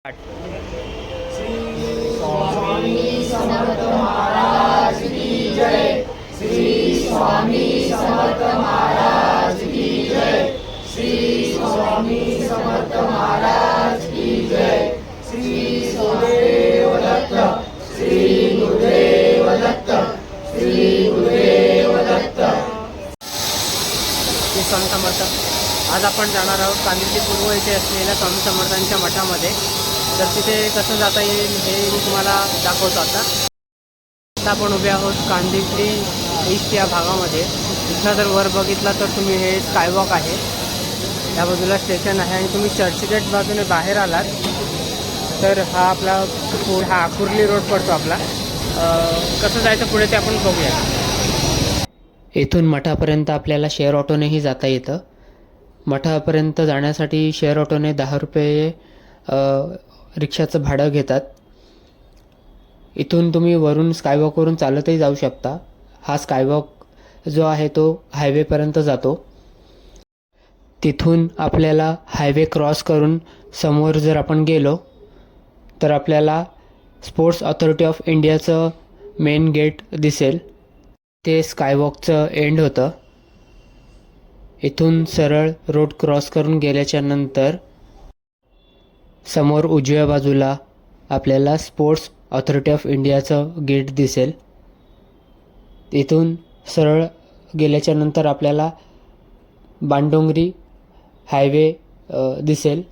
श्री स्वामी समर्थ महाराज की जय। श्री स्वामी समर्थ महाराज की जय। श्री स्वामी समर्थ महाराज की जय। श्री गुरुदेव दत्त। श्री गुरुदेव दत्त। श्री गुरुदेव दत्त। श्री स्वामी समर्थ। आज आपण जाणार आहोत कांदिवली पूर्व येथे असलेल्या स्वामी समर्थांच्या मठामध्ये। तर तिथे कसं जाता येईल हे मी तुम्हाला दाखवतो। आता आपण उभे आहोत कांदिवली ईस्ट या भागामध्ये। इथनं जर वर बघितला तर तुम्ही हे स्कायवॉक आहे, या बाजूला स्टेशन आहे, आणि तुम्ही चर्चगेट बाजूने बाहेर आलात तर हा आपला हा आकुर्ली रोड पडतो आपला। कसं जायचं पुढे ते आपण बघूया। इथून मठापर्यंत आपल्याला शेअर ऑटोनेही जाता येतं। मठापर्यंत जाण्यासाठी शेअर ऑटोने 10 रुपये रिक्षाचं भाडं घेतात। इथून तुम्ही वरून स्कायवॉकवरून चालतही जाऊ शकता। हा स्कायवॉक जो आहे तो हायवेपर्यंत जातो। तिथून आपल्याला हायवे क्रॉस करून समोर जर आपण गेलो तर आपल्याला स्पोर्ट्स ऑथॉरिटी ऑफ इंडियाचं मेन गेट दिसेल। ते स्कायवॉकचं एंड होतं। इथून सरळ रोड क्रॉस करून गेल्याच्या नंतर समोर उजव्या बाजूला आपल्याला स्पोर्ट्स ऑथॉरिटी ऑफ इंडियाचं गेट दिसेल। इथून सरळ गेल्याच्या नंतर आपल्याला बाणडोंगरी हायवे दिसेल।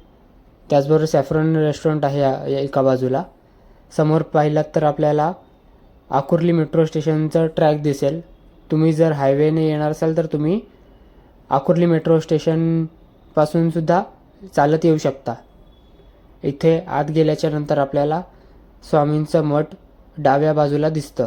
त्याचबरोबर सॅफ्रॉन रेस्टॉरंट आहे या एका बाजूला। समोर पाहिलात तर आपल्याला आकुर्ली मेट्रो स्टेशनचं ट्रॅक दिसेल। तुम्ही जर हायवेने येणार असाल तर तुम्ही आकुर्ली मेट्रो स्टेशनपासूनसुद्धा चालत येऊ शकता। इथे आत गेल्याच्या नंतर आपल्याला स्वामींचं मठ डाव्या बाजूला दिसतं।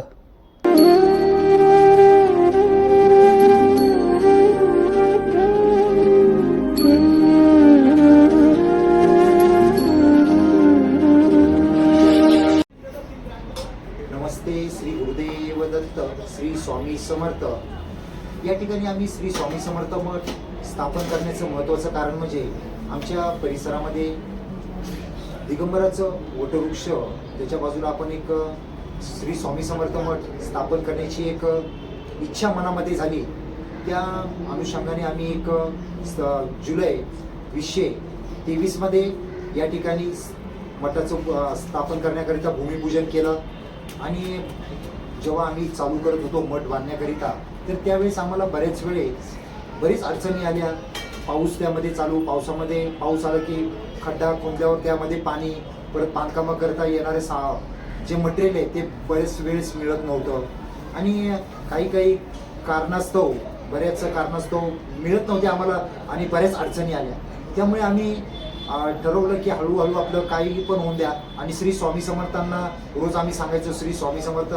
नमस्ते। श्री गुरुदेव दत्त। श्री स्वामी समर्थ। या ठिकाणी आम्ही श्री स्वामी समर्थ मठ स्थापन करण्याचं महत्त्वाचं कारण म्हणजे आमच्या परिसरामध्ये दिगंबराचं वटवृक्ष, त्याच्या बाजूला आपण एक श्री स्वामी समर्थ मठ स्थापन करण्याची एक इच्छा मनामध्ये झाली। त्या अनुषंगाने आम्ही एक जुलै 2023 मध्ये या ठिकाणी मठाचं स्थापन करण्याकरिता भूमिपूजन केलं। आणि जेव्हा आम्ही चालू करत होतो मठ बांधण्याकरिता तर त्यावेळेस आम्हाला बरीच अडचणी आल्या। पाऊस त्यामध्ये चालू, पावसामध्ये पाऊस आला की खड्डा खोदल्यावर त्यामध्ये पाणी, परत बांधकामं करता येणारे जे मटेरियल आहे ते बरेच वेळेस मिळत नव्हतं, आणि काही कारणास्तव मिळत नव्हते आम्हाला, आणि बऱ्याच अडचणी आल्या। त्यामुळे आम्ही ठरवलं की हळूहळू आपलं काही पण होऊन द्या, आणि श्री स्वामी समर्थांना रोज आम्ही सांगायचो, श्री स्वामी समर्थ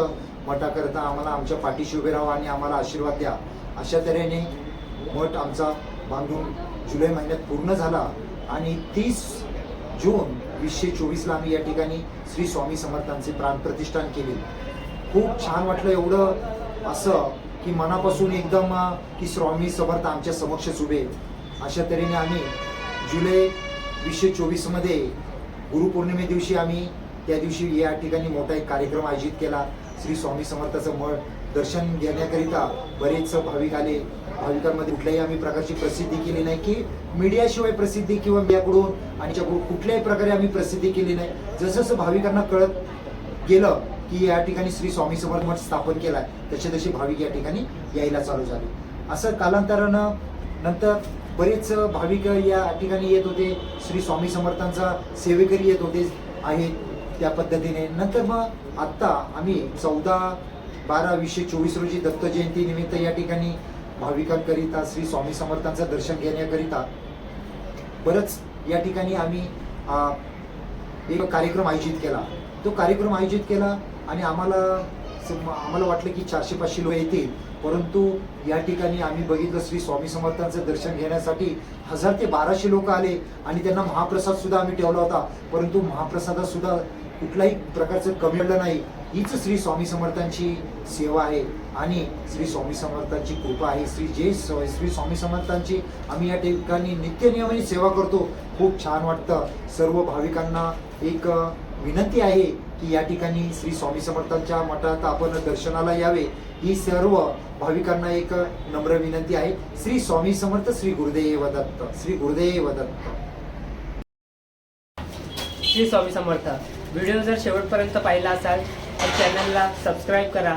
मठाकरता आम्हाला आमच्या पाठीशी उभे राहा आणि आम्हाला आशीर्वाद द्या। अशा तऱ्हेने मठ आमचा बांधून जुलै महिन्यात पूर्ण झाला, आणि 30 जून 2024ला आम्ही या ठिकाणी श्री स्वामी समर्थांचे प्राणप्रतिष्ठान केले। खूप छान वाटलं, एवढं असं की मनापासून एकदम की स्वामी समर्थ आमच्या समक्षच उभे। अशा तऱ्हेने आम्ही जुलै 2024 मध्ये गुरुपौर्णिमे दिवशी आम्ही त्या दिवशी या ठिकाणी मोठा एक कार्यक्रम आयोजित केला। श्री स्वामी समर्थाचं मठ दर्शन घेण्याकरिता बरेच भाविक आले। भाविकांमध्ये कुठल्याही आम्ही प्रकारची प्रसिद्धी केली नाही, की मीडियाशिवाय प्रसिद्धी किंवा मीडियाकडून आणि कुठल्याही प्रकारे आम्ही प्रसिद्धी केली नाही। जसं भाविकांना कळत गेलं की या ठिकाणी श्री स्वामी समर्थ मठ स्थापन केलाय, तसे भाविक या ठिकाणी यायला चालू झाले। असं कालांतरानं नंतर बरेच भाविक या ठिकाणी येत होते, श्री स्वामी समर्थांचा सेवेकरी येत होते आहेत त्या पद्धतीने। नंतर मग आत्ता आम्ही 14/12/2024 रोजी दत्त जयंती निमित्त या ठिकाणी भाविकांकरिता श्री स्वामी समर्थांचं दर्शन घेण्याकरिता बरंच या ठिकाणी आम्ही एक कार्यक्रम आयोजित केला। तो कार्यक्रम आयोजित केला आणि आम्हाला वाटलं की 400-500 लोक येतील, परंतु या ठिकाणी आम्ही बघितलं श्री स्वामी समर्थांचं दर्शन घेण्यासाठी 1000 ते 1200 लोक आले, आणि त्यांना महाप्रसाद सुद्धा आम्ही ठेवला होता, परंतु महाप्रसादात सुद्धा कुठलाही प्रकारचं कमी पडलं नाही. हीच श्री स्वामी समर्थांची सेवा आहे आणि श्री स्वामी समर्थांची कृपा आहे. श्री स्वामी समर्थांची आम्ही या ठिकाणी नित्यनियमाने सेवा करतो. खूप छान वाटतं. सर्व भाविकांना एक विनंती आहे की या ठिकाणी श्री स्वामी समर्थांच्या मठात आपण दर्शनाला यावे. ही सर्व भाविकांना एक नम्र विनंती आहे. श्री स्वामी समर्थ. श्री गुरुदेव दत्त. श्री गुरुदेव दत्त. श्री स्वामी समर्थ. व्हिडिओ जर शेवटपर्यंत पाहिला असाल तर चॅनलला सबस्क्राईब करा.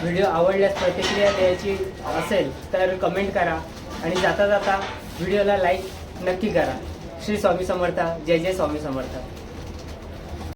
व्हिडिओ आवडल्यास प्रतिक्रिया द्यायची असेल तर कमेंट करा आणि जाता जाता व्हिडिओला लाईक नक्की करा. श्री स्वामी समर्थ. जय जय स्वामी समर्थ.